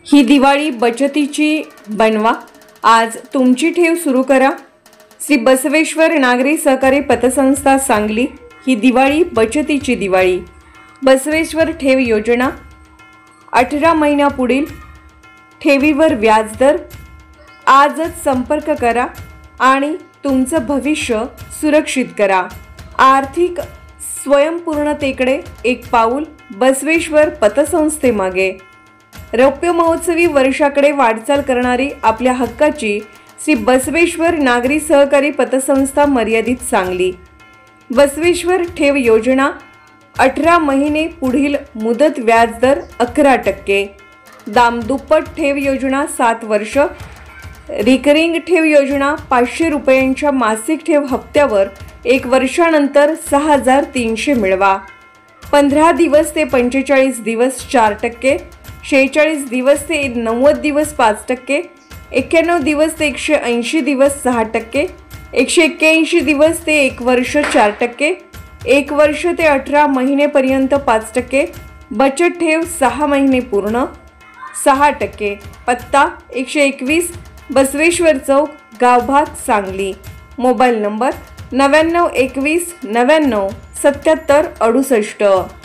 ही दिवाळी बचतीची बनवा, आज तुमची ठेव सुरू करा। श्री बसवेश्वर नागरी सहकारी पतसंस्था सांगली। ही दिवाळी बचतीची दिवाळी। बसवेश्वर ठेव योजना 18 महिन्यापुढील ठेवीवर व्याजदर। आजच संपर्क करा आणि तुमचं भविष्य सुरक्षित करा। आर्थिक स्वयंपूर्णतेकडे एक पाऊल बसवेश्वर पतसंस्थेमागे। रौप्य महोत्सवी वर्षाकडे वाटचाल करणारी आपल्या हक्काची श्री बसवेश्वर नागरी सहकारी पतसंस्था मर्यादित सांगली। बसवेश्वर ठेव योजना 18 महिने पुढील मुदत व्याजदर 11%। दामदुप्पट ठेव योजना 7 वर्ष। रिकरिंग ठेव योजना 500 रुपयांच्या मासिक ठेव हप्त्यावर 1 वर्षानंतर 6300 मिळवा। 15 दिवस ते 45 दिवस 4%। 46 दिवस ते 90 दिवस 5%। 91 दिवस ते 180 दिवस 6%। 181 दिवस ते 1 वर्ष 4%। 1 वर्ष ते 18 महिनेपर्यंत 5%। बचत ठेव 6 महिने पूर्ण 6%। पत्ता 121 बसवेश्वर चौक, गावभाग, सांगली। Mobile number 99 21 99 77 68।